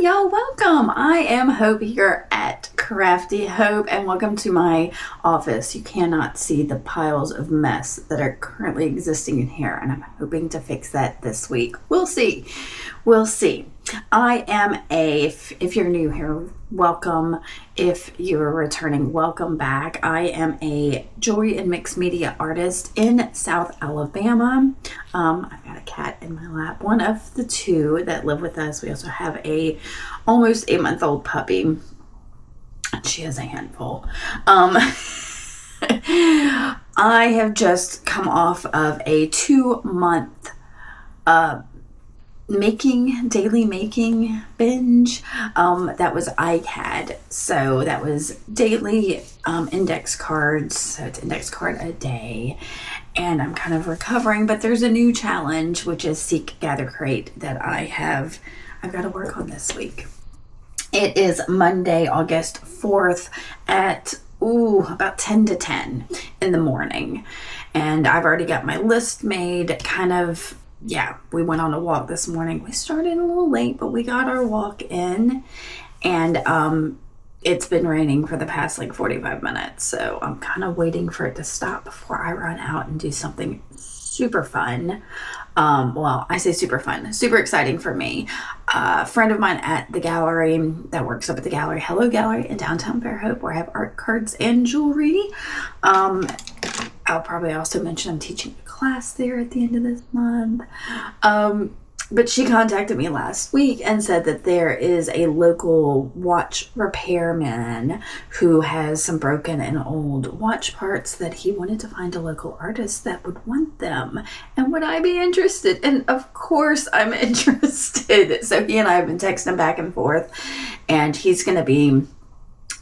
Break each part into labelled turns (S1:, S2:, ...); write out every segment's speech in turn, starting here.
S1: y'all, welcome. I am Hope here at Crafty Hope, and welcome to my office. You cannot see the piles of mess that are currently existing in here, and I'm hoping to fix that this week. We'll see. I am if you're new here, welcome. If you're returning, welcome back. I am a jewelry and mixed media artist in South Alabama. I've got a cat in my lap, one of the two that live with us. We also have a almost 8-month-old puppy, and she is a handful. I have just come off of a 2-month daily making binge. That was ICAD. So that was daily index cards. So it's index card a day. And I'm kind of recovering, but there's a new challenge, which is Seek, Gather, Create, that I've got to work on this week. It is Monday, August 4th at about 10 to 10 in the morning. And I've already got my list made, we went on a walk this morning. We started a little late, but we got our walk in, and it's been raining for the past 45 minutes. So I'm kind of waiting for it to stop before I run out and do something super fun. I say super fun, super exciting for me. A friend of mine at the gallery that works up at the gallery, Hello Gallery in downtown Fairhope, where I have art cards and jewelry. I'll probably also mention I'm teaching a class there at the end of this month. But she contacted me last week and said that there is a local watch repairman who has some broken and old watch parts that he wanted to find a local artist that would want them. And would I be interested? And of course I'm interested. So he and I have been texting back and forth, and he's going to be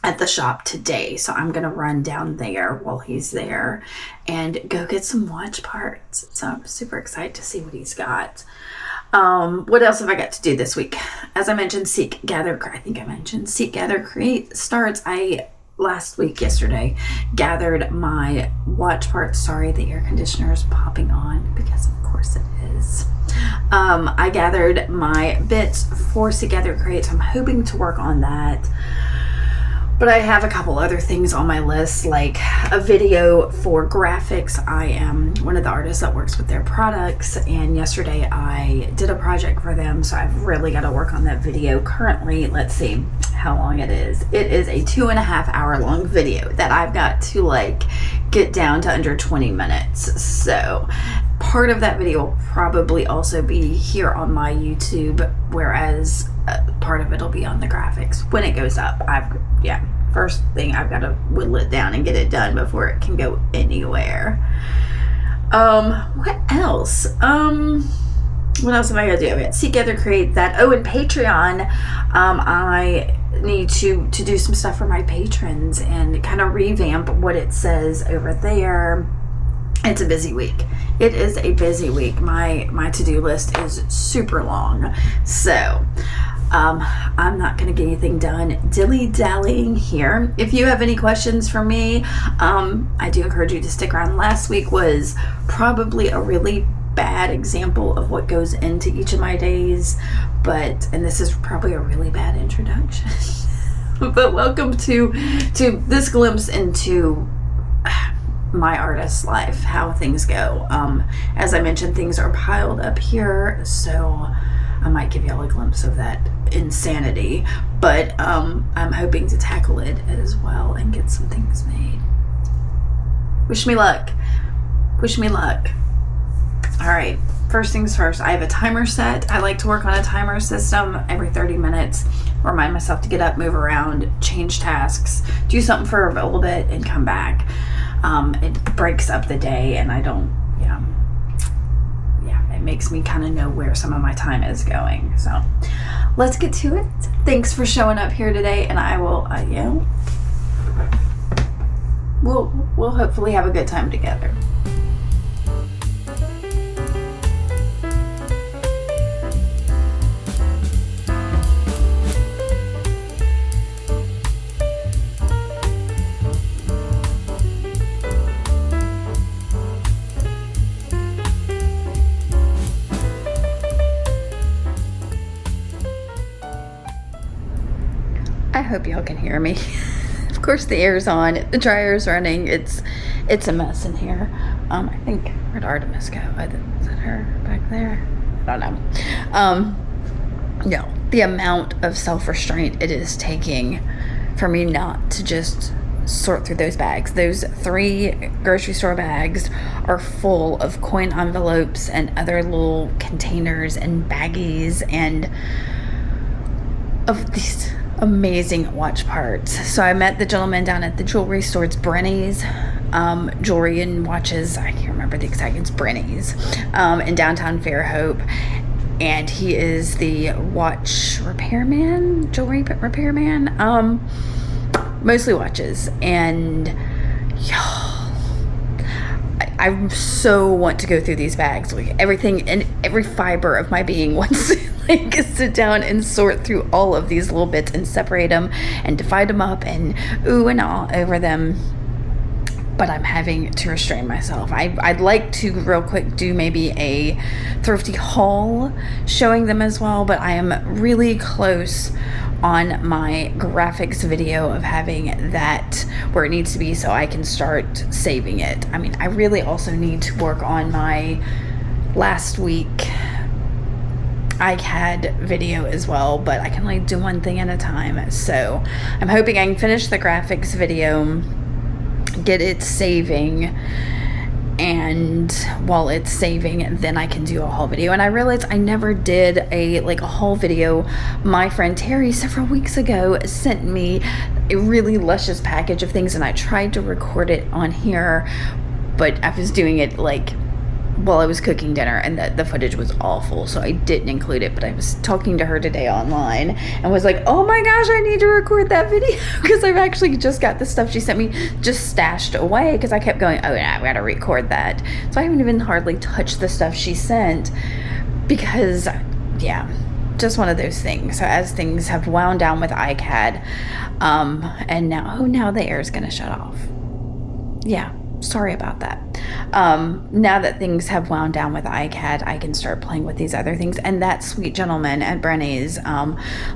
S1: at the shop today. So I'm going to run down there while he's there and go get some watch parts. So I'm super excited to see what he's got. What else have I got to do this week? As I mentioned, Seek, Gather, Create starts. Yesterday, gathered my watch parts. Sorry, the air conditioner is popping on because of course it is. I gathered my bits for Seek, Gather, Create. So I'm hoping to work on that. But I have a couple other things on my list, like a video for graphics. I am one of the artists that works with their products, and yesterday I did a project for them, so I've really got to work on that video. Currently, let's see how long it is. It is a 2.5 hour long video that I've got to get down to under 20 minutes. So part of that video will probably also be here on my YouTube, whereas part of it will be on the graphics when it goes up. First thing, I've got to whittle it down and get it done before it can go anywhere. What else? What else am I gonna do? Seek, Gather, Create that. And Patreon. I need to do some stuff for my patrons and kind of revamp what it says over there. It's a busy week. It is a busy week. My to-do list is super long. So I'm not going to get anything done dilly-dallying here. If you have any questions for me, I do encourage you to stick around. Last week was probably a really bad example of what goes into each of my days, and this is probably a really bad introduction. But welcome to this glimpse into my artist's life, how things go. As I mentioned, things are piled up here, so I might give y'all a glimpse of that insanity, but I'm hoping to tackle it as well and get some things made. Wish me luck. All right, first things first, I have a timer set. I like to work on a timer system every 30 minutes. Remind myself to get up, move around, change tasks, do something for a little bit, and come back. It breaks up the day, and I don't, it makes me kind of know where some of my time is going. So let's get to it. Thanks for showing up here today, and I will, we'll hopefully have a good time together. I hope y'all can hear me. Of course the air's on, the dryer's running. It's a mess in here. I think, where'd Artemis go? Is that her back there? I don't know. No, the amount of self-restraint it is taking for me not to just sort through those bags. Those 3 grocery store bags are full of coin envelopes and other little containers and baggies and of these amazing watch parts. So I met the gentleman down at the jewelry store. It's Brenny's jewelry and watches. I can't remember the exact, it's Brenny's in downtown Fairhope. And he is the watch repairman, jewelry repairman, mostly watches. And y'all, I so want to go through these bags, like everything and every fiber of my being wants to like sit down and sort through all of these little bits and separate them and divide them up and ooh and all over them. But I'm having to restrain myself. I'd like to real quick do maybe a thrifty haul showing them as well, but I am really close on my graphics video of having that where it needs to be so I can start saving it. I mean, I really also need to work on my last week iCAD video as well, but I can only do one thing at a time. So I'm hoping I can finish the graphics video, get it saving, and while it's saving, then I can do a haul video. And I realized I never did a haul video. My friend Terry several weeks ago sent me a really luscious package of things, and I tried to record it on here, but I was doing it while I was cooking dinner, and the footage was awful, so I didn't include it. But I was talking to her today online and was like, oh my gosh, I need to record that video because I've actually just got the stuff she sent me just stashed away because I kept going, oh yeah, I've got to record that. So I haven't even hardly touched the stuff she sent because, yeah, just one of those things. So as things have wound down with iCAD, and now the air is going to shut off. Yeah. Sorry about that. Now that things have wound down with iCAD, I can start playing with these other things. And that sweet gentleman at Brenny's,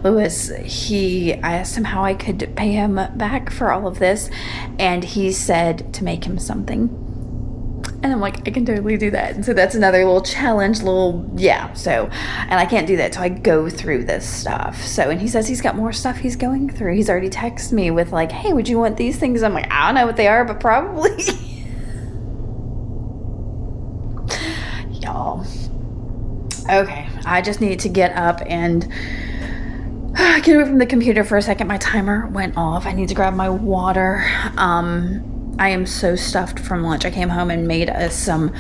S1: Lewis, I asked him how I could pay him back for all of this. And he said to make him something. And I'm like, I can totally do that. And so that's another little challenge, so, and I can't do that till I go through this stuff. So, and he says he's got more stuff he's going through. He's already texted me with like, hey, would you want these things? I'm like, I don't know what they are, but probably. Y'all. Okay, I just need to get up and get away from the computer for a second. My timer went off. I need to grab my water. I am so stuffed from lunch. I came home and made us some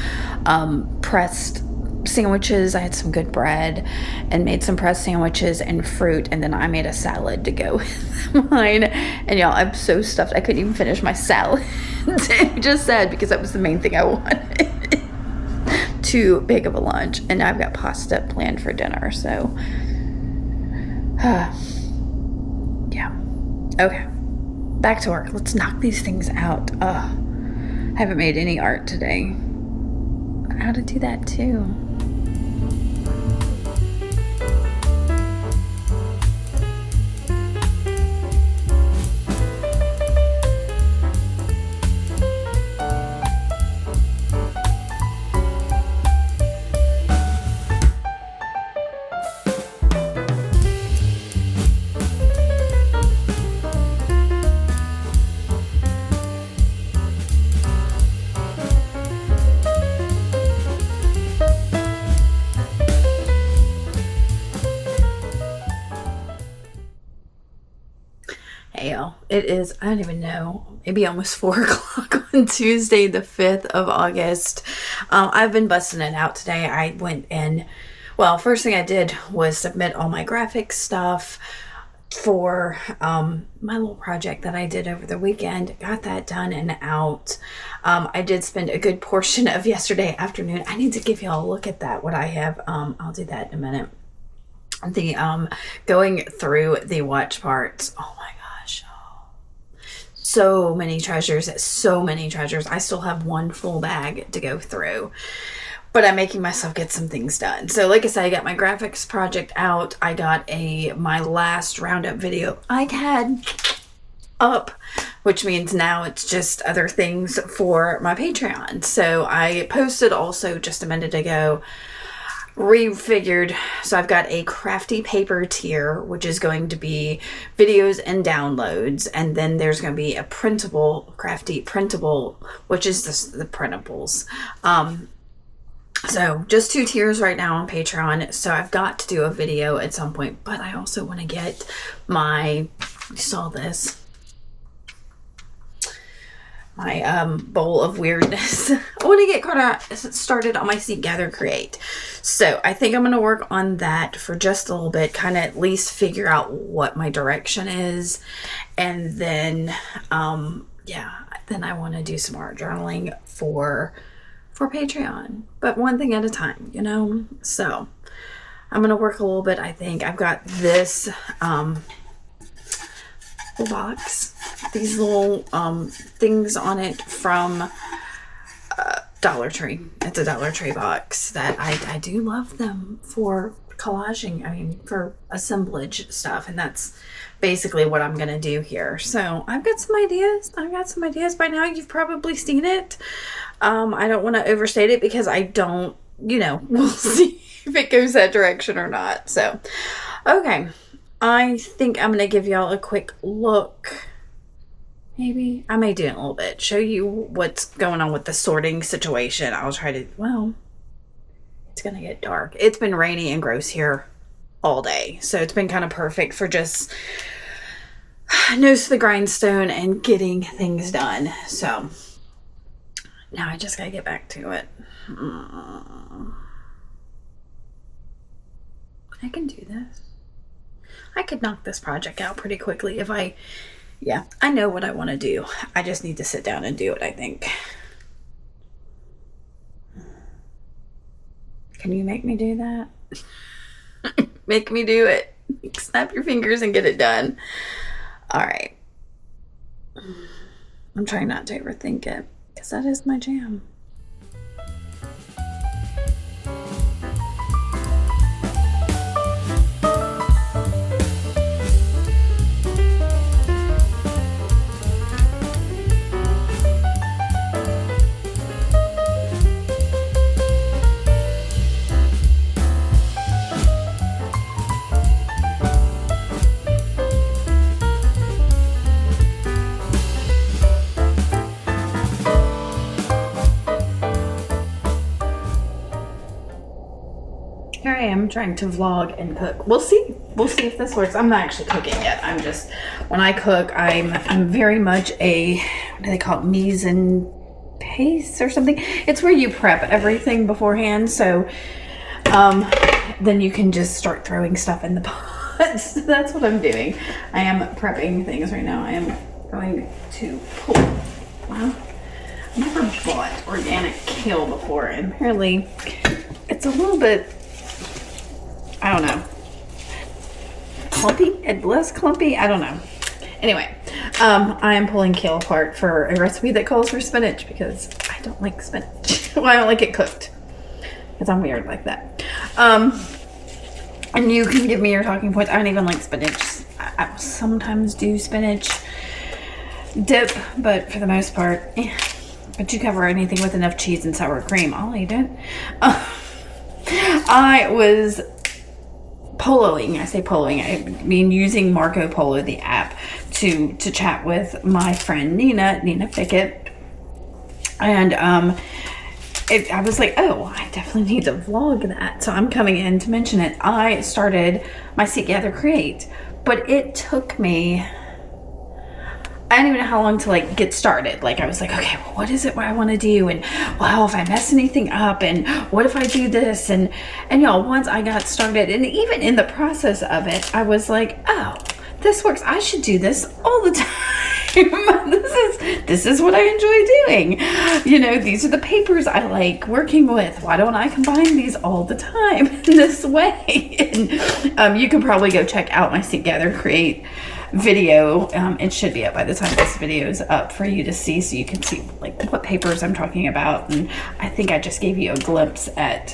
S1: pressed sandwiches. I had some good bread and made some pressed sandwiches and fruit, and then I made a salad to go with mine. And y'all, I'm so stuffed I couldn't even finish my salad. Just sad because that was the main thing I wanted. Too big of a lunch, and now I've got pasta planned for dinner. So yeah, okay, back to work. Let's knock these things out. I haven't made any art today. How to do that too. It is, I don't even know, maybe almost 4 o'clock on Tuesday, the 5th of August. I've been busting it out today. I went in, well, first thing I did was submit all my graphic stuff for my little project that I did over the weekend. Got that done and out. I did spend a good portion of yesterday afternoon. I need to give y'all a look at that, what I have. I'll do that in a minute. The going through the watch parts. Oh my gosh. So many treasures. I still have one full bag to go through. but I'm making myself get some things done. So like I said, I got my graphics project out. I got my last roundup video I had up, which means now it's just other things for my Patreon. So I posted also just a minute ago, refigured. So I've got a crafty paper tier, which is going to be videos and downloads. And then there's going to be a printable, crafty printable, which is the printables. So just 2 tiers right now on Patreon. So I've got to do a video at some point, but I also want to get my, you saw this, my bowl of weirdness. I want to get started on my Seek, Gather, Create. So I think I'm going to work on that for just a little bit, kind of at least figure out what my direction is. And then, then I want to do some art journaling for Patreon, but one thing at a time, you know? So I'm going to work a little bit. I think I've got this, box, these little things on it from Dollar Tree. It's a Dollar Tree box that I do love them for collaging, I mean for assemblage stuff, and that's basically what I'm gonna do here. So I've got some ideas. By now you've probably seen it. I don't want to overstate it because I don't, we'll see if it goes that direction or not. So okay, I think I'm going to give y'all a quick look. Maybe I may do it in a little bit. Show you what's going on with the sorting situation. I'll try to, it's going to get dark. It's been rainy and gross here all day. So it's been kind of perfect for just nose to the grindstone and getting things done. So now I just got to get back to it. I can do this. I could knock this project out pretty quickly if I know what I want to do. I just need to sit down and do it, I think. Can you make me do that? Make me do it. Snap your fingers and get it done. All right. I'm trying not to overthink it because that is my jam. Here I am trying to vlog and cook. We'll see if this works. I'm not actually cooking yet. I'm just, when I cook, I'm very much a, what do they call it, mise en place or something. It's where you prep everything beforehand, so then you can just start throwing stuff in the pot. So that's what I'm doing. I am prepping things right now. I am going to pull, wow, I've never bought organic kale before, and apparently it's a little bit, I don't know, clumpy and less clumpy. I don't know. Anyway, I am pulling kale apart for a recipe that calls for spinach because I don't like spinach. Well, I don't like it cooked because I'm weird like that. And you can give me your talking points. I don't even like spinach. I sometimes do spinach dip, but for the most part, but you cover anything with enough cheese and sour cream, I'll eat it. I was poloing. I say poloing, I mean using Marco Polo, the app, to chat with my friend Nina Pickett. And I was like, oh, I definitely need to vlog that. So I'm coming in to mention it. I started my Seek, Gather, Create, but it took me, I don't even know how long to like get started. Like I was like, okay, well, what is it what I want to do? And well, if I mess anything up, and what if I do this? And y'all, once I got started, and even in the process of it, I was like, oh, this works. I should do this all the time. This is what I enjoy doing. You know, these are the papers I like working with. Why don't I combine these all the time in this way? And you can probably go check out my Seek, Gather, Create video. It should be up by the time this video is up for you to see, so you can see like what papers I'm talking about. And I think I just gave you a glimpse at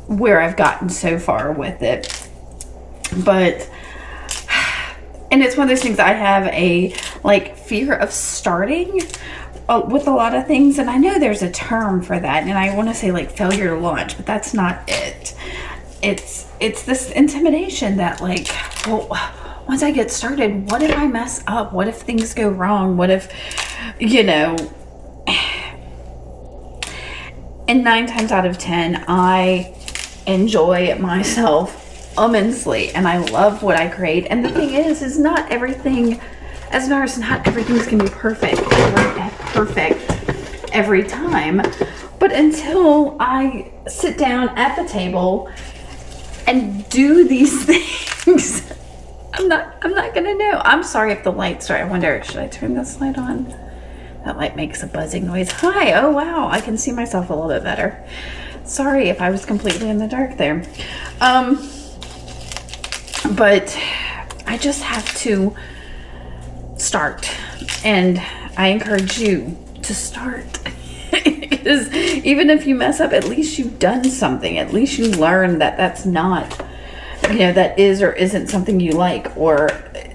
S1: where I've gotten so far with it. But and it's one of those things, I have a like fear of starting with a lot of things, and I know there's a term for that, and I want to say like failure to launch, but that's not it. It's this intimidation that like, well, once I get started, what if I mess up? What if things go wrong? What if, you know, and 9 times out of 10, I enjoy myself immensely, and I love what I create. And the thing is not everything, as an artist, not everything's gonna be perfect every time. But until I sit down at the table and do these things, I'm not gonna know. I'm sorry if the lights are, I wonder, should I turn this light on? That light makes a buzzing noise. Hi, oh wow, I can see myself a little bit better. Sorry if I was completely in the dark there. But I just have to start, and I encourage you to start. Because even if you mess up, at least you've done something. At least you learn that that's not, you know, that is or isn't something you like, or,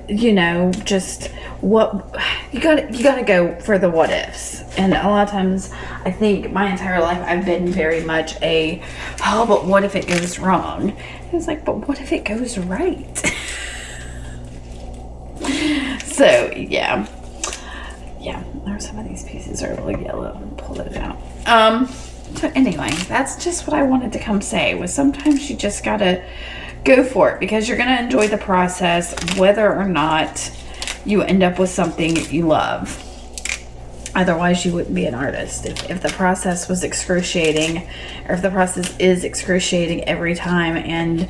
S1: you know, just what you gotta go for the what ifs. And a lot of times, I think my entire life I've been very much a, oh, but what if it goes wrong? And it's like, but what if it goes right? So yeah, some of these pieces are a little yellow. I'll pull those out. So anyway, that's just what I wanted to come say, was sometimes you just gotta go for it, because you're gonna enjoy the process whether or not you end up with something you love. Otherwise you wouldn't be an artist. If the process was excruciating, or if the process is excruciating every time and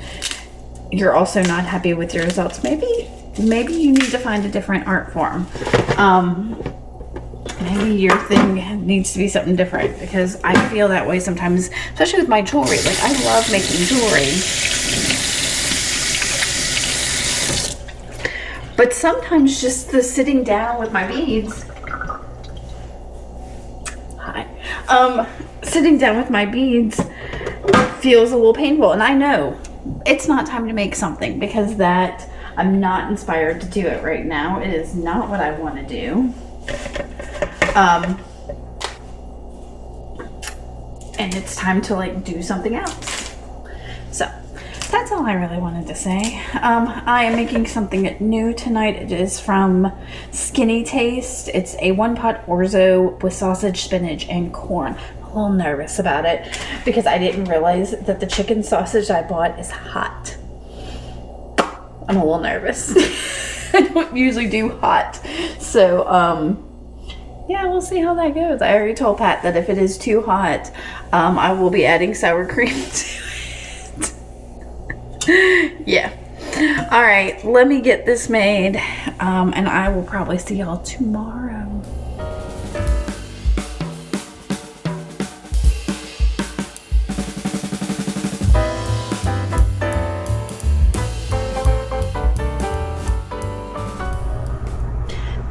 S1: you're also not happy with your results, maybe you need to find a different art form. Maybe your thing needs to be something different, because I feel that way sometimes, especially with my jewelry. Like, I love making jewelry, but sometimes just the sitting down with my beads, sitting down with my beads feels a little painful. And I know it's not time to make something, because that I'm not inspired to do it right now. It is not what I want to do. And it's time to like do something else. So that's all I really wanted to say. I am making something new tonight. It is from Skinny Taste. It's a 1-pot orzo with sausage, spinach, and corn. I'm a little nervous about it because I didn't realize that the chicken sausage I bought is hot. I'm a little nervous. I don't usually do hot. So, yeah, we'll see how that goes. I already told Pat that if it is too hot, I will be adding sour cream to it. Yeah. All right, let me get this made, and I will probably see y'all tomorrow.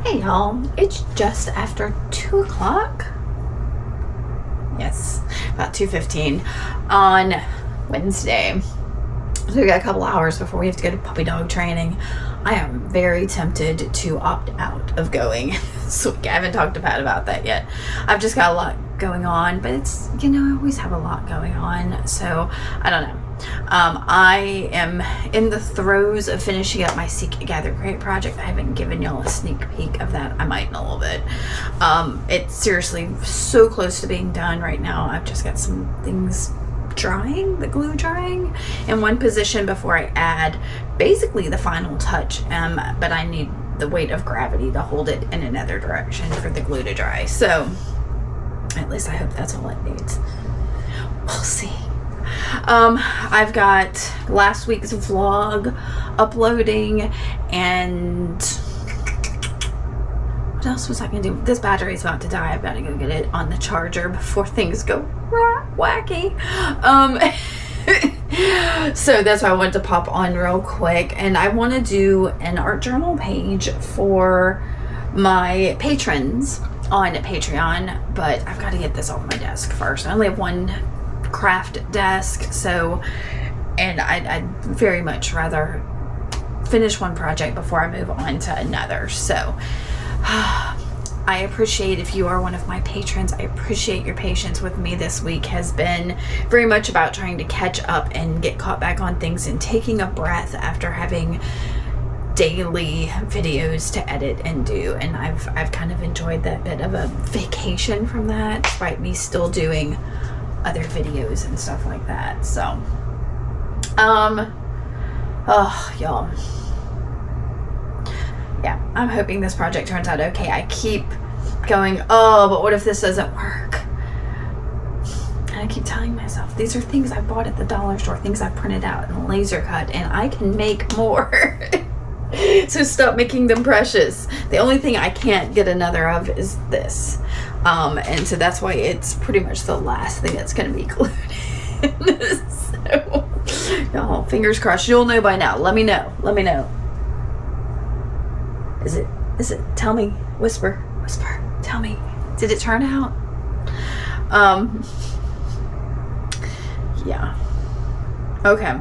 S1: Hey y'all, it's just after 2 o'clock. Yes, about 2:15 on Wednesday. So we got a couple hours before we have to go to puppy dog training. I am very tempted to opt out of going this week. I haven't talked to Pat about that yet. I've just got a lot going on, but it's, you know, I always have a lot going on. So I don't know. I am in the throes of finishing up my Seek, Gather, Create project. I haven't given y'all a sneak peek of that. I might in a little bit. It's seriously so close to being done right now. I've just got some things drying, the glue drying in one position before I add basically the final touch. But I need the weight of gravity to hold it in another direction for the glue to dry. So at least I hope that's all it needs. We'll see. I've got last week's vlog uploading, and what else was I gonna do? This battery's about to die. I've got to go get it on the charger before things go wacky. So that's why I wanted to pop on real quick. And I want to do an art journal page for my patrons on Patreon, but I've got to get this off my desk first. I only have one craft desk, so, and I'd very much rather finish one project before I move on to another. So I appreciate if you are one of my patrons. I appreciate your patience with me. This week has been very much about trying to catch up and get caught back on things and taking a breath after having daily videos to edit and do. And I've kind of enjoyed that bit of a vacation from that, despite me still doing other videos and stuff like that. So oh y'all, yeah, I'm hoping this project turns out okay. I keep going, oh, but what if this doesn't work? And I keep telling myself, these are things I bought at the dollar store, things I printed out and laser cut, and I can make more. So stop making them precious. The only thing I can't get another of is this. And so that's why it's pretty much the last thing that's going to be glued in. So, y'all, fingers crossed. You'll know by now. Let me know. Let me know. Is it? Tell me. Whisper. Tell me. Did it turn out? Yeah. Okay.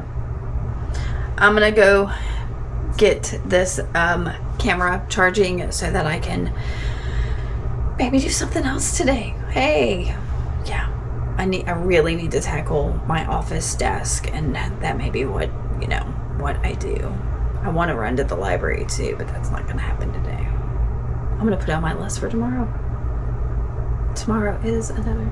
S1: I'm gonna go get this camera charging so that I can maybe do something else today. Hey. Yeah. I really need to tackle my office desk, and that may be what I do. I want to run to the library too, but that's not going to happen today. I'm going to put it on my list for tomorrow. Tomorrow is another day.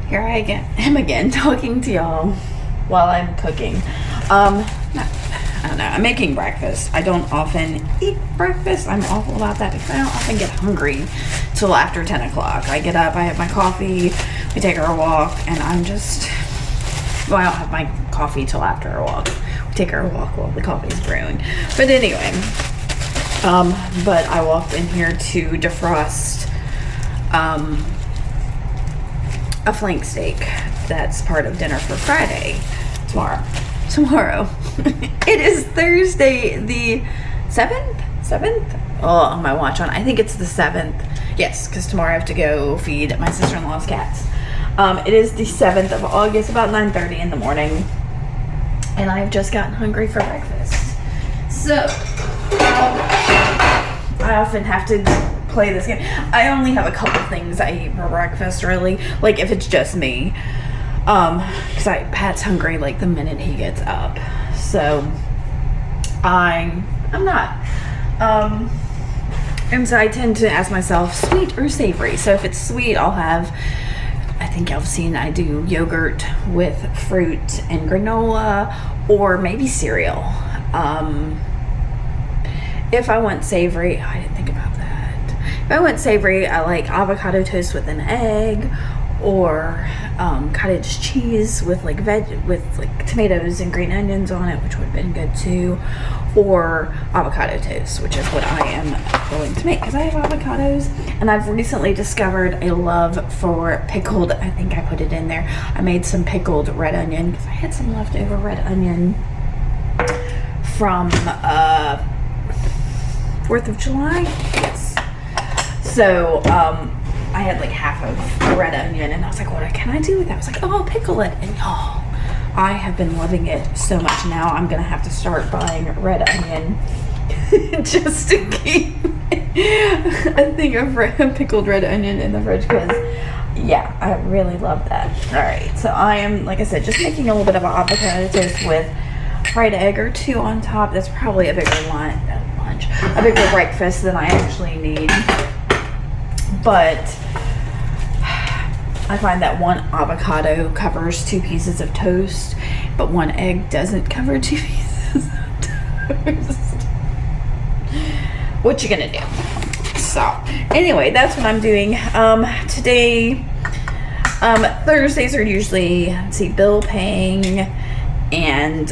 S1: Here I am again talking to y'all while I'm cooking. I don't know. I'm making breakfast. I don't often eat breakfast. I'm awful about that because I don't often get hungry till after 10 o'clock. I get up, I have my coffee, we take our walk, and I'm just, well, I don't have my coffee till after our walk. We take our walk while the coffee's brewing. But anyway, but I walked in here to defrost a flank steak that's part of dinner for Friday tomorrow. It is Thursday the 7th. Oh, on my watch on, I think it's the 7th. Yes, because tomorrow I have to go feed my sister-in-law's cats. It is the 7th of August, about 9:30 in the morning, and I've just gotten hungry for breakfast. So I often have to play this game. I only have a couple things I eat for breakfast, really, like if it's just me, because Pat's hungry like the minute he gets up. So I'm not, and so I tend to ask myself sweet or savory. So if it's sweet, I'll have, I think y'all have seen I do yogurt with fruit and granola, or maybe cereal. If I want savory, I didn't think about that. If I want savory, I like avocado toast with an egg, or cottage cheese with like tomatoes and green onions on it, which would have been good too, or avocado toast, which is what I am going to make because I have avocados. And I've recently discovered a love for pickled, I think I put it in there, I made some pickled red onion because I had some leftover red onion from 4th of July. Yes. So I had like half of the red onion, and I was like, what can I do with that? I was like, oh, I'll pickle it. And y'all, I have been loving it so much. Now I'm gonna have to start buying red onion just to keep a thing of pickled red onion in the fridge, because yeah, I really love that. All right, so I am, like I said, just making a little bit of avocado toast with fried egg or two on top. That's probably a bigger lunch, a bigger breakfast than I actually need. but I find that one avocado covers 2 pieces of toast, but 1 egg doesn't cover 2 pieces of toast. What you gonna do? So anyway, that's what I'm doing today. Thursdays are usually, bill paying and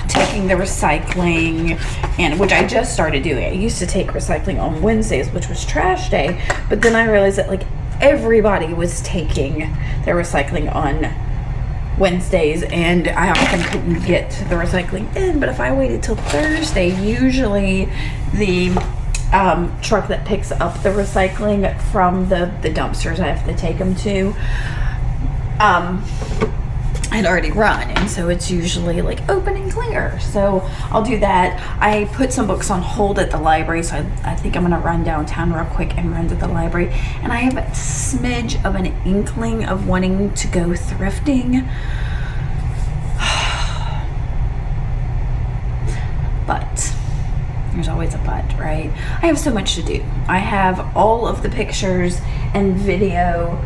S1: taking the recycling, and which I just started doing. I used to take recycling on Wednesdays, which was trash day, but then I realized that like everybody was taking their recycling on Wednesdays, and I often couldn't get the recycling in. But if I waited till Thursday, usually the truck that picks up the recycling from the dumpsters I have to take them to had already run, and so it's usually like open and clear. So I'll do that. I put some books on hold at the library, so I think I'm gonna run downtown real quick and run to the library. And I have a smidge of an inkling of wanting to go thrifting, but there's always a but, right? I have so much to do. I have all of the pictures and video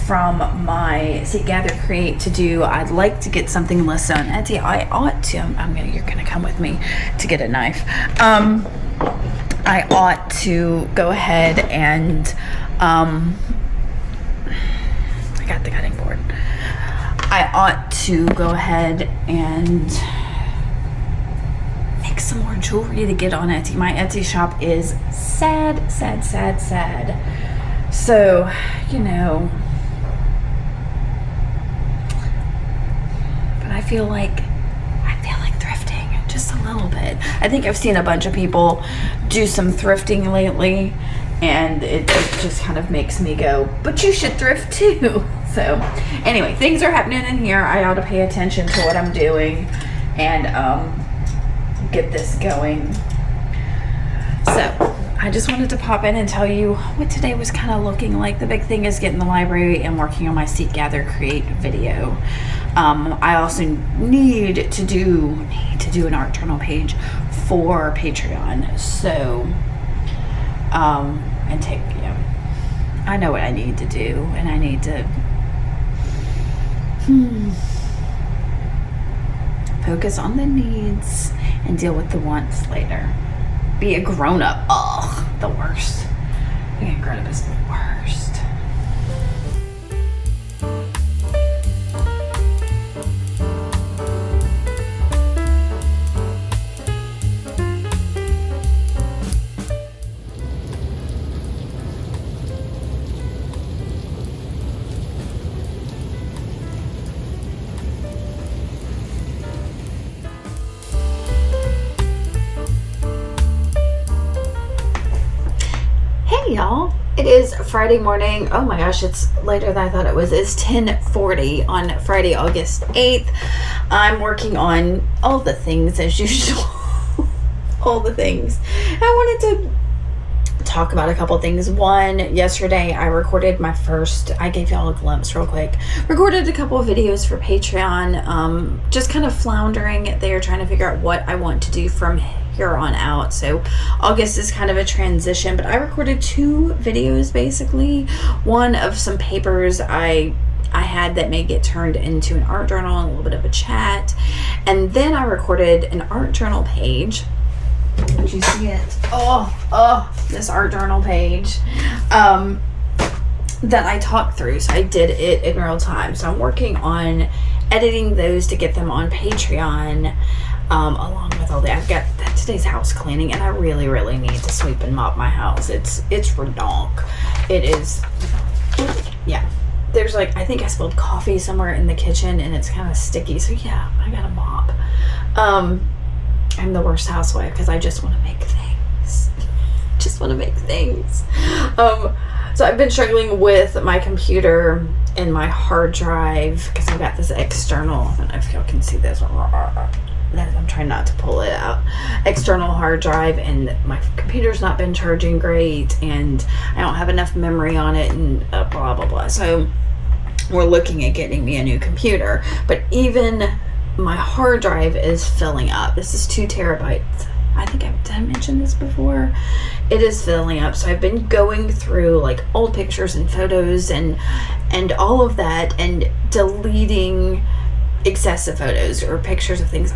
S1: from my Seek, Gather, Create to do. I'd like to get something listed on Etsy. I ought to. You're gonna come with me to get a knife. I ought to go ahead and I got the cutting board. I ought to go ahead and make some more jewelry to get on Etsy. My Etsy shop is sad. So, I feel like thrifting just a little bit. I think I've seen a bunch of people do some thrifting lately, and it just kind of makes me go, but you should thrift too. So anyway, things are happening in here. I ought to pay attention to what I'm doing and get this going. So I just wanted to pop in and tell you what today was kind of looking like. The big thing is getting the library and working on my Seek, Gather, Create video. I also need to do an art journal page for Patreon. So, and take, I know what I need to do, and I need to focus on the needs and deal with the wants later. Be a grown-up. Ugh, the worst. Being a grown-up is the worst. Y'all, it is Friday morning. Oh my gosh, it's later than I thought it was. It's 10:40 on Friday, August 8th. I'm working on all the things as usual. All the things. I wanted to talk about a couple things. One, yesterday I recorded I gave y'all a glimpse real quick. Recorded a couple of videos for Patreon. Just kind of floundering there, trying to figure out what I want to do from here on out. So August is kind of a transition, but I recorded 2 videos basically. One of some papers I had that may get turned into an art journal and a little bit of a chat, and then I recorded an art journal page. Did you see it? This art journal page that I talked through. So I did it in real time. So I'm working on editing those to get them on Patreon. Along with all that, I've got today's house cleaning, and I really, really need to sweep and mop my house. It's redonk. It is, yeah. There's I think I spilled coffee somewhere in the kitchen, and it's kind of sticky. So yeah, I gotta mop. I'm the worst housewife because I just want to make things. So I've been struggling with my computer and my hard drive because I've got this external. I don't know if y'all can see this. I'm trying not to pull it out. External hard drive, and my computer's not been charging great, and I don't have enough memory on it, and blah blah blah. So we're looking at getting me a new computer, but even my hard drive is filling up. This is 2 terabytes I think did I mention this before? It is filling up. So I've been going through like old pictures and photos and all of that, and deleting excessive photos or pictures of things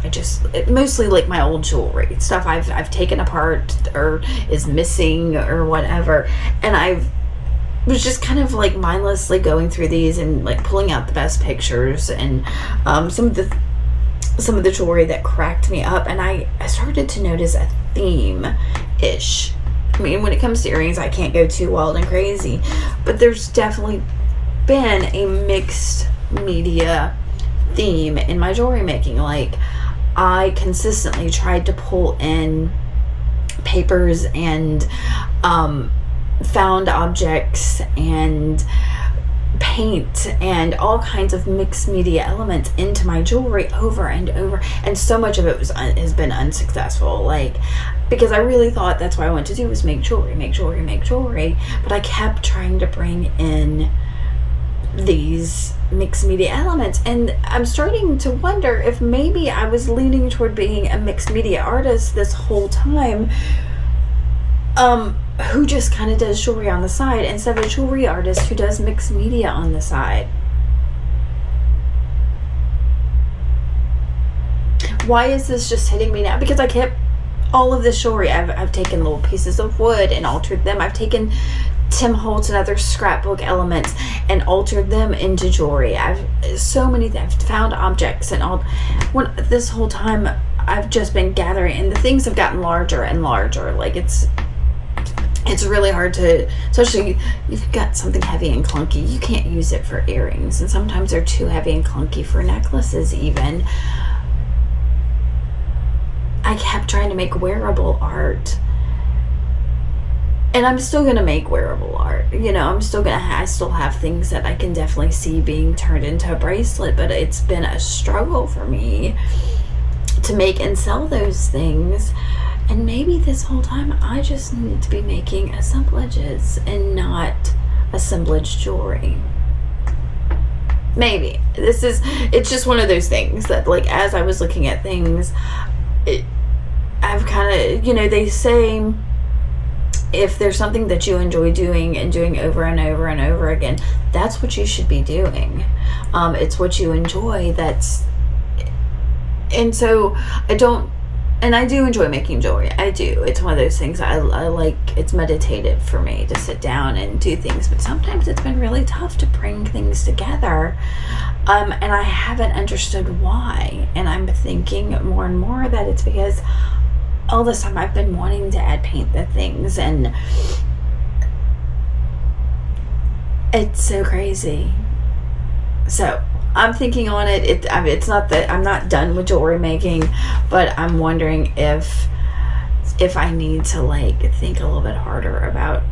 S1: mostly like my old jewelry stuff I've taken apart or is missing or whatever, and I was just kind of like mindlessly going through these and like pulling out the best pictures and some of the jewelry that cracked me up, and I started to notice a theme-ish. I mean, when it comes to earrings, I can't go too wild and crazy, but there's definitely been a mixed media theme in my jewelry making. Like, I consistently tried to pull in papers and found objects and paint and all kinds of mixed media elements into my jewelry over and over, and so much of it has been unsuccessful, like, because I really thought that's what I wanted to do was make jewelry, but I kept trying to bring in these mixed media elements, and I'm starting to wonder if maybe I was leaning toward being a mixed media artist this whole time, who just kind of does jewelry on the side instead of a jewelry artist who does mixed media on the side. Why is this just hitting me now? Because I kept all of this jewelry. I've taken little pieces of wood and altered them. I've taken Tim Holtz and other scrapbook elements and altered them into jewelry. I've found objects and all. This whole time I've just been gathering, and the things have gotten larger and larger. Like, it's really hard to, especially if you've got something heavy and clunky, you can't use it for earrings, and sometimes they're too heavy and clunky for necklaces even. I kept trying to make wearable art, and I'm still gonna make wearable art. You know, I still have things that I can definitely see being turned into a bracelet, but it's been a struggle for me to make and sell those things. And maybe this whole time I just need to be making assemblages and not assemblage jewelry. Maybe it's just one of those things that, like, as I was looking at things, I've kind of, they say if there's something that you enjoy doing and doing over and over and over again, that's what you should be doing. It's what you enjoy. And so I do enjoy making jewelry. I do. It's one of those things I like. It's meditative for me to sit down and do things, but sometimes it's been really tough to bring things together. And I haven't understood why. And I'm thinking more and more that it's because all this time I've been wanting to add paint to things, and it's so crazy. So I'm thinking on it. It's not that I'm not done with jewelry making, but I'm wondering if I need to like think a little bit harder about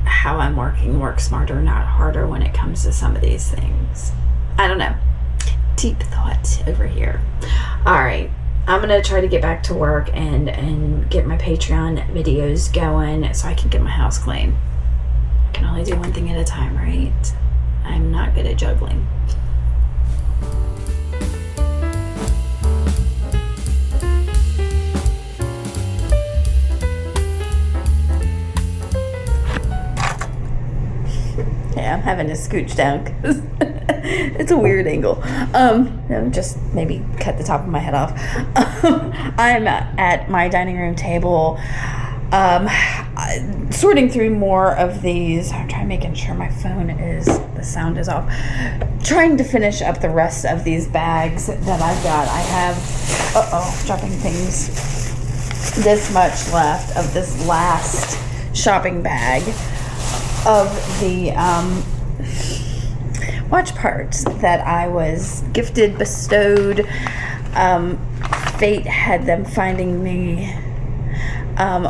S1: how I'm work smarter, not harder when it comes to some of these things. I don't know. Deep thoughts over here. All right. I'm going to try to get back to work and get my Patreon videos going so I can get my house clean. I can only do one thing at a time, right? I'm not good at juggling. Yeah, I'm having to scooch down because it's a weird angle. Just maybe cut the top of my head off. I'm at my dining room table, sorting through more of these. I'm trying making sure my phone the sound is off. Trying to finish up the rest of these bags that I've got. I have, dropping things, this much left of this last shopping bag of the watch parts that I was gifted, bestowed. Fate had them finding me,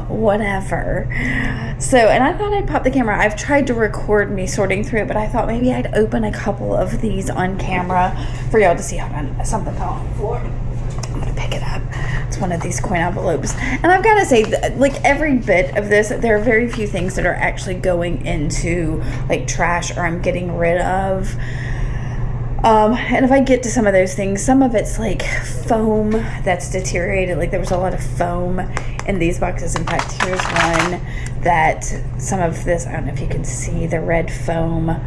S1: whatever. So, and I thought I'd pop the camera. I've tried to record me sorting through it, but I thought maybe I'd open a couple of these on camera for y'all to see. Hold on, something fell on the floor. I'm gonna pick it up. It's one of these coin envelopes, and I've got to say, like, every bit of this, there are very few things that are actually going into like trash or I'm getting rid of. And if I get to some of those things, some of it's like foam that's deteriorated. Like there was a lot of foam in these boxes. In fact, here's one that some of this, I don't know if you can see the red foam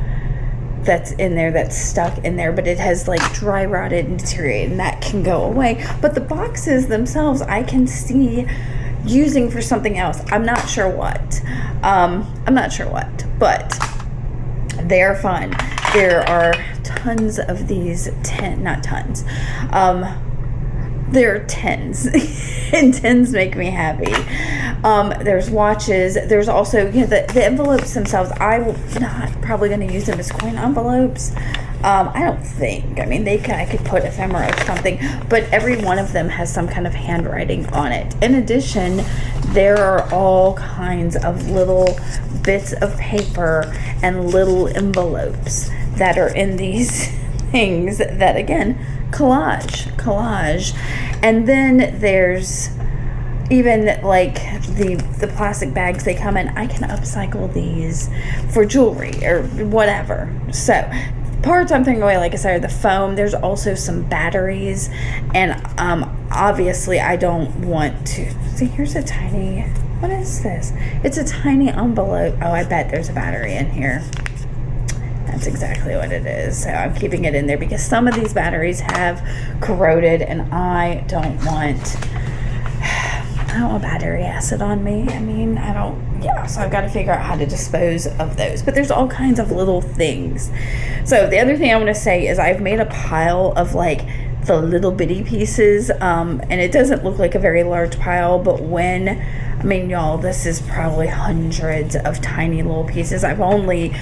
S1: that's in there, that's stuck in there, but it has like dry rotted and deteriorated, and that can go away. But the boxes themselves, I can see using for something else. I'm not sure what. But they're fun. There are tons of these not tons. There are tins, and tins make me happy. There's watches. There's also, the envelopes themselves. I'm not probably going to use them as coin envelopes. I don't think. I mean, I could put ephemera or something, but every one of them has some kind of handwriting on it. In addition, there are all kinds of little bits of paper and little envelopes that are in these things that, again, collage. And then there's even like the plastic bags they come in. I can upcycle these for jewelry or whatever. So parts I'm throwing away, like I said, are the foam. There's also some batteries, and obviously I don't want to see. Here's a tiny, what is this? It's a tiny envelope. Oh, I bet there's a battery in here. That's exactly what it is. So I'm keeping it in there because some of these batteries have corroded, and I don't want battery acid on me. I mean, so I've got to figure out how to dispose of those. But there's all kinds of little things. So the other thing I want to say is I've made a pile of like the little bitty pieces, and it doesn't look like a very large pile, but y'all, this is probably hundreds of tiny little pieces. I've only,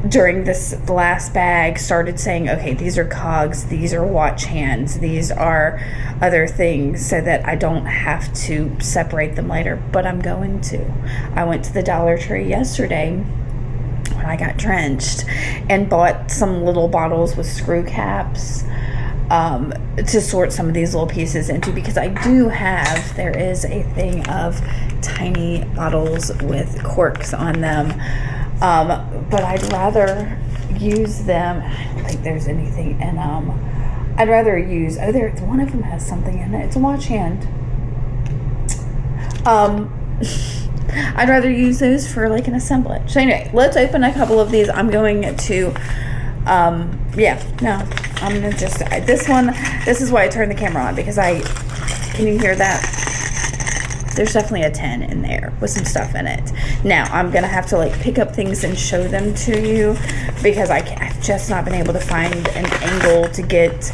S1: during this last bag, started saying, okay, these are cogs, these are watch hands, these are other things, so that I don't have to separate them later, but I'm going to. I went to the Dollar Tree yesterday when I got drenched and bought some little bottles with screw caps to sort some of these little pieces into, because there is a thing of tiny bottles with corks on them. But I'd rather use them. I don't think there's anything in them. I'd rather use, one of them has something in it. It's a watch hand. I'd rather use those for like an assemblage. So anyway, let's open a couple of these. I'm going to, I'm going to just, this is why I turned the camera on, because can you hear that? There's definitely a 10 in there with some stuff in it. Now, I'm going to have to like pick up things and show them to you, because I've just not been able to find an angle to get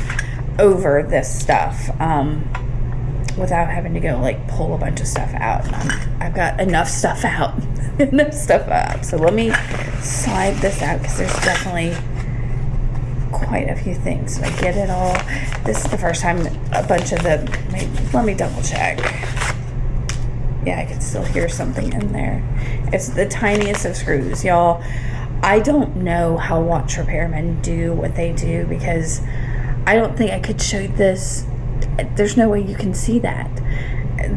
S1: over this stuff without having to go like pull a bunch of stuff out. I've got enough stuff out. So let me slide this out, because there's definitely quite a few things. So I get it all. This is the first time a bunch of let me double check. Yeah, I can still hear something in there. It's the tiniest of screws, y'all. I don't know how watch repairmen do what they do, because I don't think I could show you this. There's no way you can see that.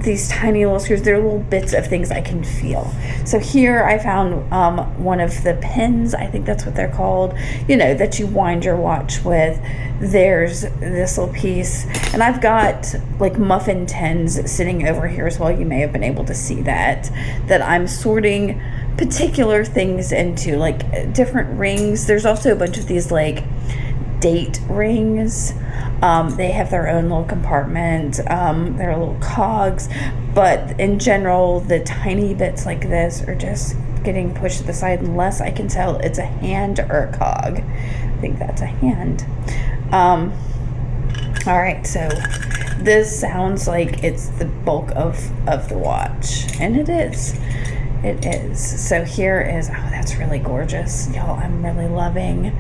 S1: These tiny little screws, they're little bits of things I can feel. So here I found one of the pins, I think that's what they're called, that you wind your watch with. There's this little piece, and I've got like muffin tins sitting over here as well. You may have been able to see that I'm sorting particular things into, like different rings. There's also a bunch of these like date rings. They have their own little compartment. They're little cogs, but in general, the tiny bits like this are just getting pushed to the side, unless I can tell it's a hand or a cog. I think that's a hand. All right, so this sounds like it's the bulk of the watch, and it is. It is. So here is, that's really gorgeous, y'all. I'm really loving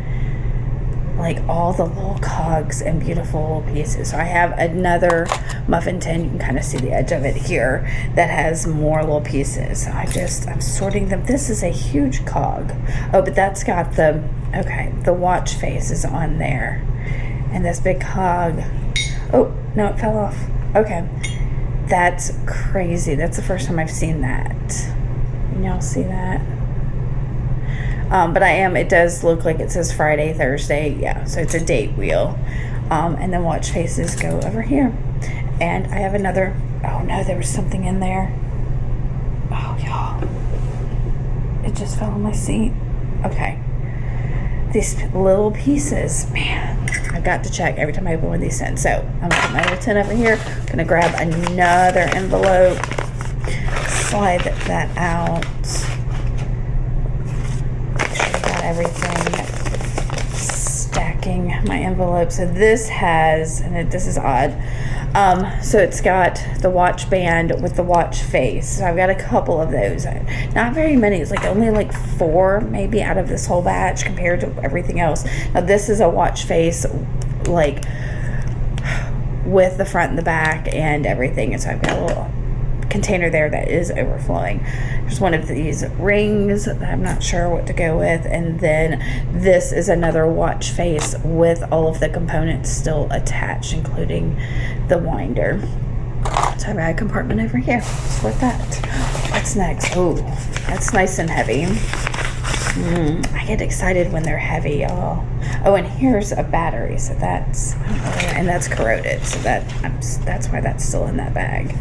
S1: like all the little cogs and beautiful pieces. So I have another muffin tin. You can kind of see the edge of it here that has more little pieces. So I'm sorting them. This is a huge cog. Oh, but that's got the watch face is on there. And this big cog. Oh, no, it fell off. Okay. That's crazy. That's the first time I've seen that. Can y'all see that? But it does look like it says Friday, Thursday. Yeah, so it's a date wheel. And then watch faces go over here. And I have another, oh no, there was something in there. Oh, y'all. It just fell on my seat. Okay. These little pieces, man, I've got to check every time I open one of these tins. So I'm gonna put my little tin over here. I'm gonna grab another envelope, slide that out. Make sure I got everything. Stacking my envelope. So this has, and this is odd. So it's got the watch band with the watch face. So I've got a couple of those. Not very many. It's like only like 4 maybe out of this whole batch compared to everything else. Now this is a watch face like with the front and the back and everything. And so I've got a little container there that is overflowing. There's one of these rings that I'm not sure what to go with, and then this is another watch face with all of the components still attached, including the winder. So I've got a compartment over here for that. What's next? Oh, that's nice and heavy. I get excited when they're heavy, y'all. Oh, and here's a battery. So that's, and that's corroded. So that's why that's still in that bag.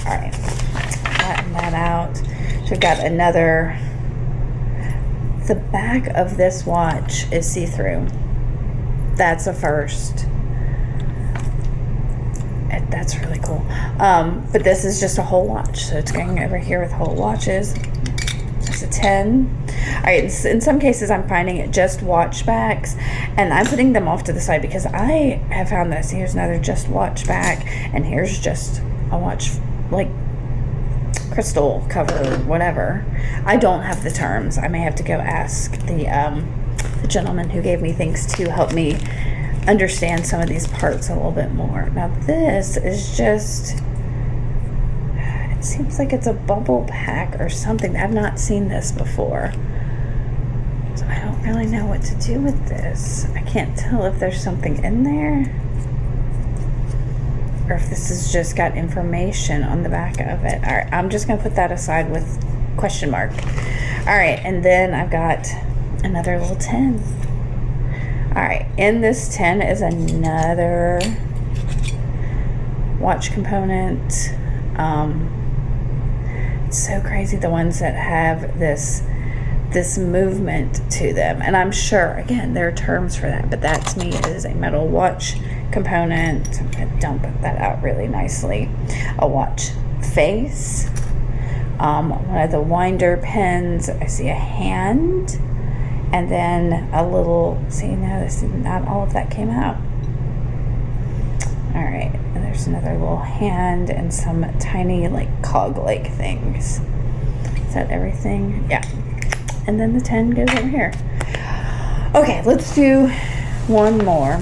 S1: All right, flatten that out. So we've got another. The back of this watch is see-through. That's a first. That's really cool. But this is just a whole watch. So it's going over here with whole watches. There's a 10. All right, in some cases I'm finding it just watch backs, and I'm putting them off to the side because I have found this. Here's another just watch back, and here's just a watch, like crystal cover, whatever. I don't have the terms. I may have to go ask the gentleman who gave me things to help me understand some of these parts a little bit more. Now this is just, it seems like it's a bubble pack or something. I've not seen this before, so I don't really know what to do with this. I can't tell if there's something in there or if this has just got information on the back of it. All right, I'm just gonna put that aside with question mark. All right, and then I've got another little tin. All right, in this tin is another watch component. It's so crazy, the ones that have this movement to them. And I'm sure, again, there are terms for that, but that to me is a metal watch component. I'm gonna dump that out really nicely. A watch face. One of the winder pins. I see a hand. And then a little, see, now this, not all of that came out. All right, and there's another little hand and some tiny like cog-like things. Is that everything? Yeah. And then the 10 goes over here. Okay, let's do one more.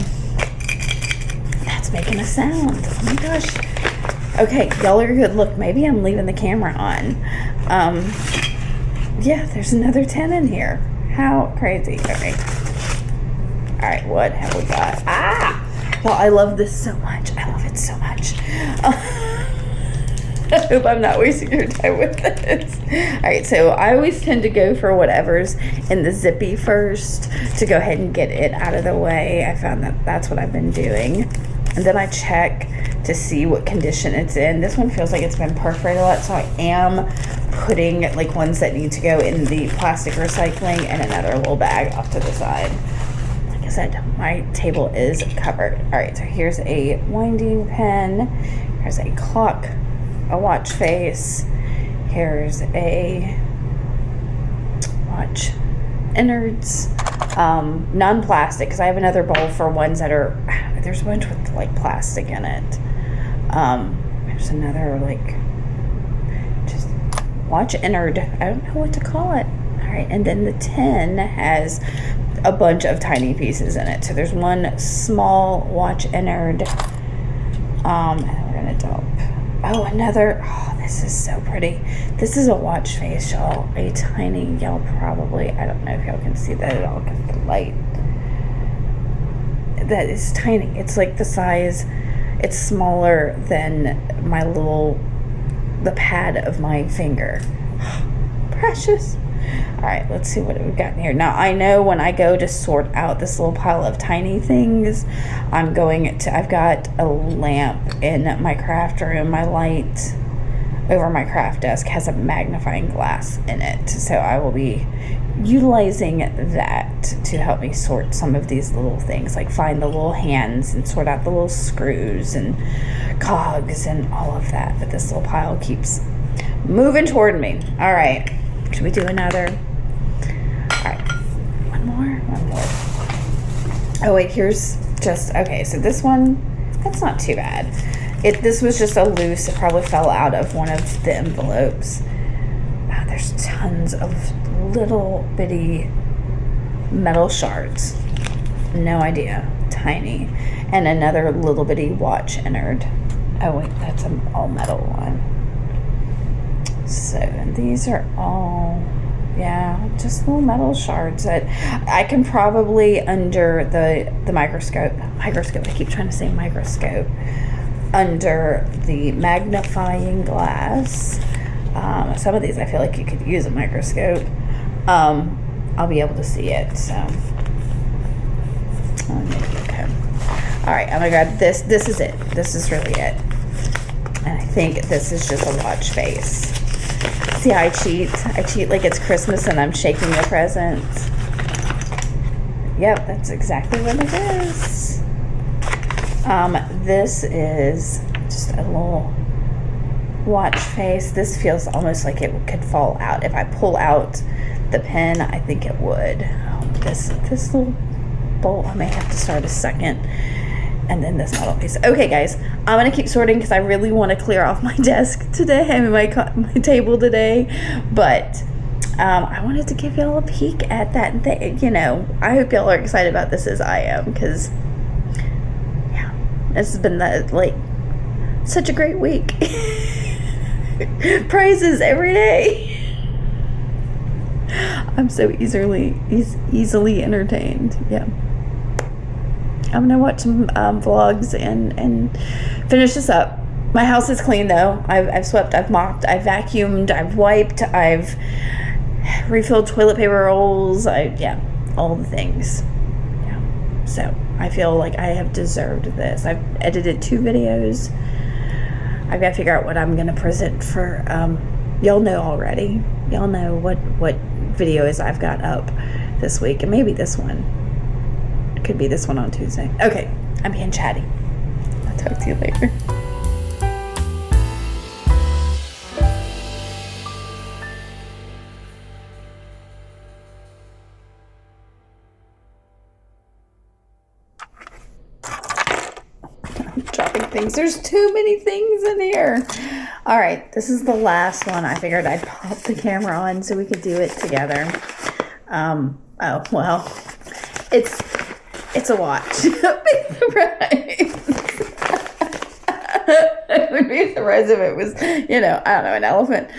S1: That's making a sound. Oh my gosh. Okay, y'all are good. Look, maybe I'm leaving the camera on. Yeah, there's another 10 in here. How crazy. Okay. All right, what have we got? Well, I love this so much. I love it so much. I hope I'm not wasting your time with this. All right, so I always tend to go for whatever's in the zippy first to go ahead and get it out of the way. I found that that's what I've been doing. And then I check to see what condition it's in. This one feels like it's been perforated a lot, so I am putting like ones that need to go in the plastic recycling and another little bag off to the side. Like I said, my table is covered. All right, so here's a winding pen. Here's a clock, a watch face. Here's a watch innards, non-plastic, because I have another bowl for ones that are, there's a bunch with like plastic in it. There's another like just watch innard. I don't know what to call it. All right, and then the 10 has a bunch of tiny pieces in it. So there's one small watch innard. And we're gonna dump. Oh, another. Oh, this is so pretty. This is a watch face, y'all. A tiny. Y'all probably. I don't know if y'all can see that at all because the light. That is tiny. It's like the size. It's smaller than the pad of my finger. Precious. All right, let's see what we've got in here. Now, I know when I go to sort out this little pile of tiny things, I've got a lamp in my craft room. My light over my craft desk has a magnifying glass in it. So I will be utilizing that to help me sort some of these little things, like find the little hands and sort out the little screws and cogs and all of that. But this little pile keeps moving toward me. All right, should we do another? All right, one more. Oh wait, here's just, okay, so this one, that's not too bad. This was just a loose, it probably fell out of one of the envelopes. Wow, there's tons of little bitty metal shards. No idea, tiny. And another little bitty watch entered. Oh wait, that's an all metal one. So these are all, yeah, just little metal shards that I can probably, under the microscope, I keep trying to say microscope, under the magnifying glass, some of these I feel like you could use a microscope, I'll be able to see it. So okay. All right, I'm gonna grab this. This is it. This is really it. And I think this is just a watch face. See how I cheat? I cheat like it's Christmas and I'm shaking the presents. Yep, that's exactly what it is. This is just a little watch face. This feels almost like it could fall out. If I pull out the pen, I think it would. This little bolt, I may have to start a second. And then this metal piece. Okay, guys, I'm gonna keep sorting because I really want to clear off my desk today. I mean, my table today. But I wanted to give y'all a peek at that. And you know, I hope y'all are excited about this as I am, because yeah, this has been like such a great week. Prizes every day. I'm so easily entertained. Yeah. I'm gonna watch some vlogs and finish this up. My house is clean though. I've swept, I've mopped, I've vacuumed, I've wiped, I've refilled toilet paper rolls. Yeah, all the things. Yeah. So I feel like I have deserved this. I've edited 2 videos. I've got to figure out what I'm gonna present for. Y'all know already. Y'all know what videos I've got up this week, and maybe this one. Could be this one on Tuesday. Okay, I'm being chatty. I'll talk to you later. I'm dropping things. There's too many things in here. All right, this is the last one. I figured I'd pop the camera on so we could do it together. Oh, well, it's a watch. Big surprise. I would be surprised if it was, you know, I don't know, an elephant.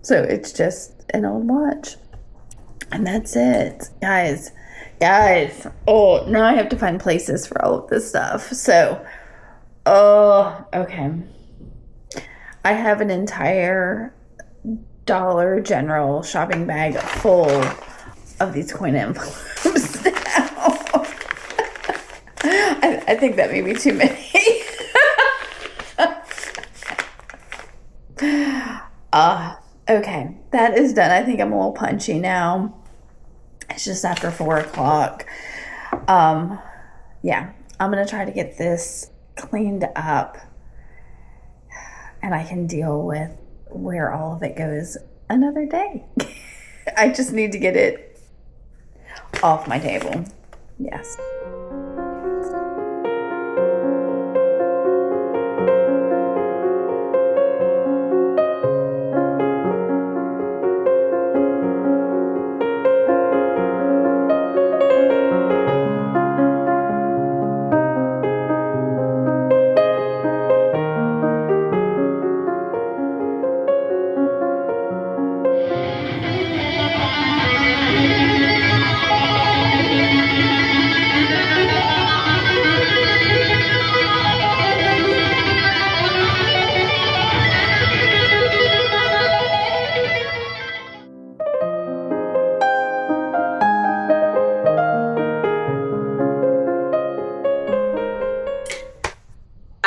S1: So it's just an old watch. And that's it. Guys. Oh, now I have to find places for all of this stuff. So, okay. I have an entire Dollar General shopping bag full of these coin envelopes now. I think that may be too many. Okay, that is done. I think I'm a little punchy now. It's just after 4 o'clock. Yeah, I'm gonna try to get this cleaned up, and I can deal with where all of it goes another day. I just need to get it off my table. Yes.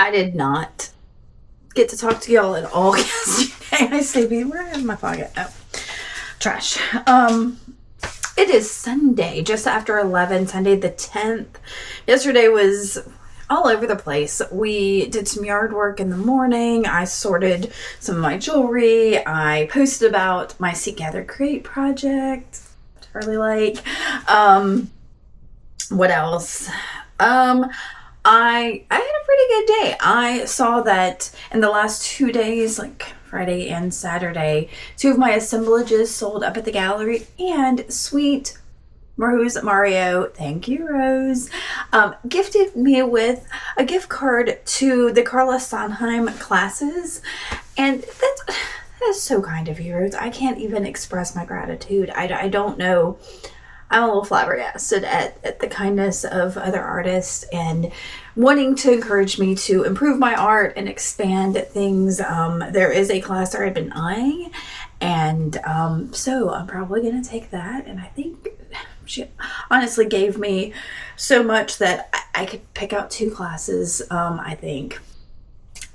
S1: I did not get to talk to y'all at all yesterday. I say, where is my pocket? Oh, trash. It is Sunday, just after 11, Sunday the 10th. Yesterday was all over the place. We did some yard work in the morning. I sorted some of my jewelry. I posted about my Seek, Gather, Create project, which I really like. What else? I had a pretty good day. I saw that in the last 2 days, like Friday and Saturday, 2 of my assemblages sold up at the gallery, and sweet Rose Mario, thank you, Rose, gifted me with a gift card to the Carla Sondheim classes, and that is so kind of you, Rose. I can't even express my gratitude. I don't know. I'm a little flabbergasted at the kindness of other artists and wanting to encourage me to improve my art and expand things. There is a class that I've been eyeing, and so I'm probably going to take that. And I think she honestly gave me so much that I could pick out 2 classes, I think.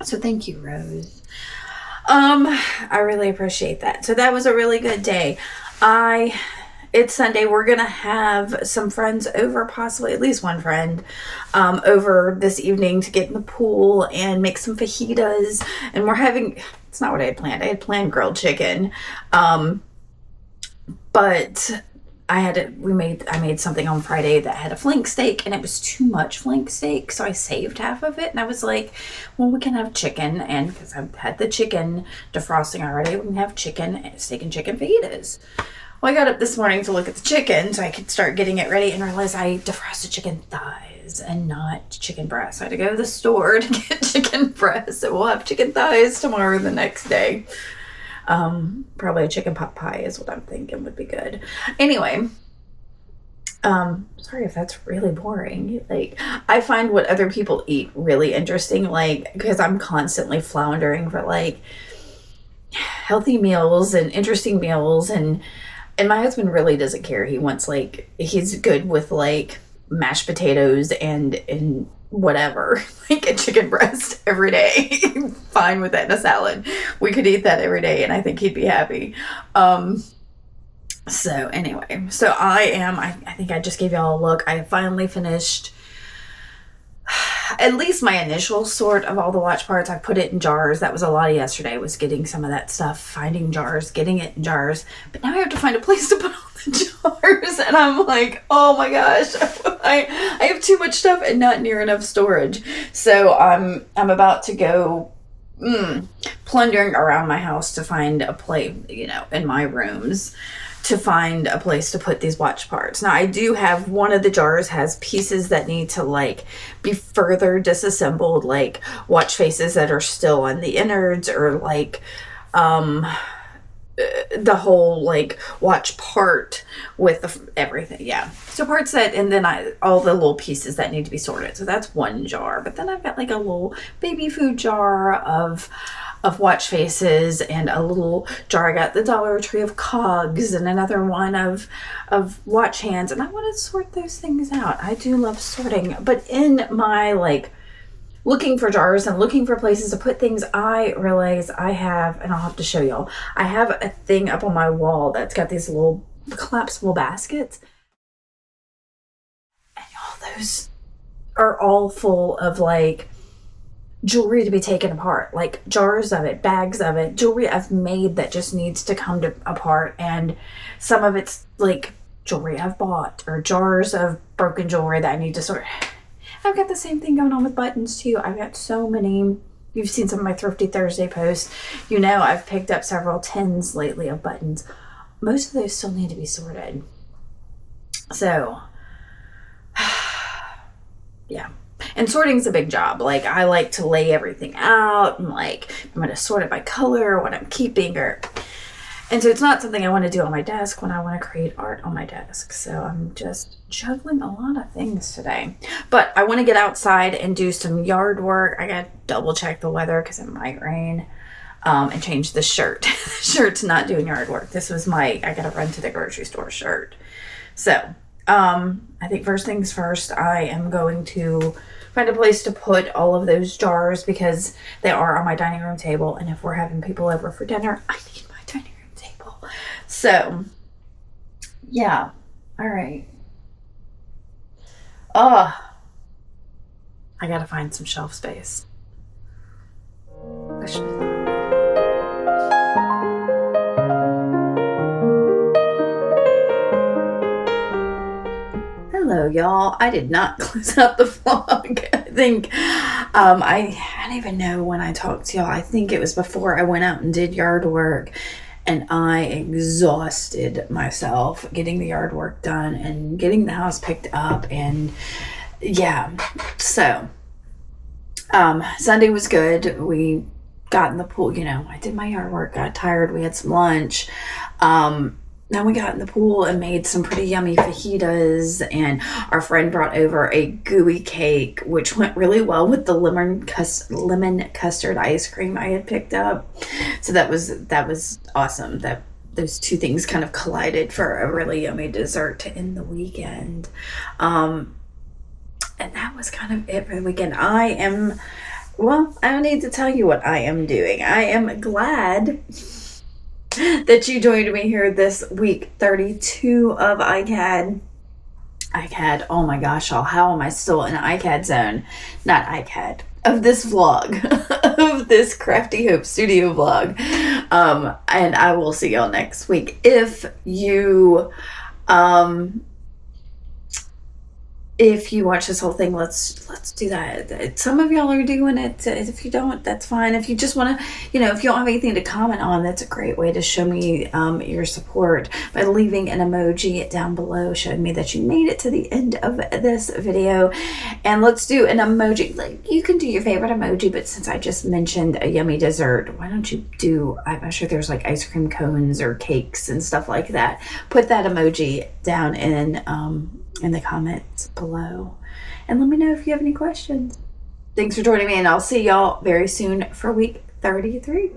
S1: So thank you, Rose. I really appreciate that. So that was a really good day. It's Sunday. We're going to have some friends over, possibly at least one friend, over this evening to get in the pool and make some fajitas. And we're having, it's not what I had planned. I had planned grilled chicken. But I made something on Friday that had a flank steak, and it was too much flank steak. So I saved half of it. And I was like, well, we can have chicken. And because I've had the chicken defrosting already, we can have steak and chicken fajitas. Well, I got up this morning to look at the chicken so I could start getting it ready and realized I defrosted chicken thighs and not chicken breasts. So I had to go to the store to get chicken breasts. So we'll have chicken thighs tomorrow, the next day. Probably a chicken pot pie is what I'm thinking would be good. Anyway, sorry if that's really boring. Like, I find what other people eat really interesting, like, because I'm constantly floundering for like healthy meals and interesting meals, and my husband really doesn't care. He wants, like, he's good with like mashed potatoes and whatever, like a chicken breast every day. Fine with that in a salad. We could eat that every day and I think he'd be happy. So anyway, so I think I just gave y'all a look. I finally finished at least my initial sort of all the watch parts. I put it in jars. That was a lot of yesterday, was getting some of that stuff, finding jars, getting it in jars. But now I have to find a place to put all the jars. And I'm like, oh my gosh, I have too much stuff and not near enough storage. So I'm about to go plundering around my house to find a place, in my rooms, to find a place to put these watch parts. Now, I do have one of the jars has pieces that need to like be further disassembled, like watch faces that are still on the innards, or like the whole like watch part with everything. Yeah. So parts that, and then all the little pieces that need to be sorted. So that's one jar. But then I've got like a little baby food jar of watch faces, and a little jar I got at the Dollar Tree of cogs, and another one of watch hands. And I want to sort those things out. I do love sorting, but in my like looking for jars and looking for places to put things, I realize I have, and I'll have to show y'all, I have a thing up on my wall that's got these little collapsible baskets, and y'all, those are all full of like jewelry to be taken apart, like jars of it, bags of it, jewelry I've made that just needs to come apart. And some of it's like jewelry I've bought, or jars of broken jewelry that I need to sort. I've got the same thing going on with buttons too. I've got so many. You've seen some of my Thrifty Thursday posts. I've picked up several tins lately of buttons. Most of those still need to be sorted. So yeah. And sorting's a big job. Like, I like to lay everything out, and like, I'm going to sort it by color, what I'm keeping, and so it's not something I want to do on my desk when I want to create art on my desk. So I'm just juggling a lot of things today. But I want to get outside and do some yard work. I got to double check the weather because it might rain, and change the shirt. The shirt's not doing yard work. This was I got to run to the grocery store shirt. So I think first things first, I am going to find a place to put all of those jars because they are on my dining room table. And if we're having people over for dinner, I need my dining room table. So, yeah. All right. Oh, I gotta find some shelf space. Wish me luck. Hello, y'all. I did not close out the vlog. I think I don't even know when I talked to y'all. I think it was before I went out and did yard work, and I exhausted myself getting the yard work done and getting the house picked up. And yeah, so Sunday was good. We got in the pool. I did my yard work, got tired, we had some lunch. Then we got in the pool and made some pretty yummy fajitas, and our friend brought over a gooey cake, which went really well with the lemon custard ice cream I had picked up. So that was awesome. That those two things kind of collided for a really yummy dessert to end the weekend. And that was kind of it for the weekend. I don't need to tell you what I am doing. I am glad that you joined me here this week 32 of ICAD. Oh my gosh, y'all, how am I still in ICAD zone? Not ICAD, of this vlog, of this Crafty Hope Studio vlog. And I will see y'all next week. If you watch this whole thing, let's do that. Some of y'all are doing it. If you don't, that's fine. If you just want to, if you don't have anything to comment on, that's a great way to show me your support by leaving an emoji down below showing me that you made it to the end of this video. And let's do an emoji. Like, you can do your favorite emoji, but since I just mentioned a yummy dessert, why don't you do, I'm sure there's like ice cream cones or cakes and stuff like that. Put that emoji down in the comments below, and let me know if you have any questions. Thanks for joining me, and I'll see y'all very soon for week 33.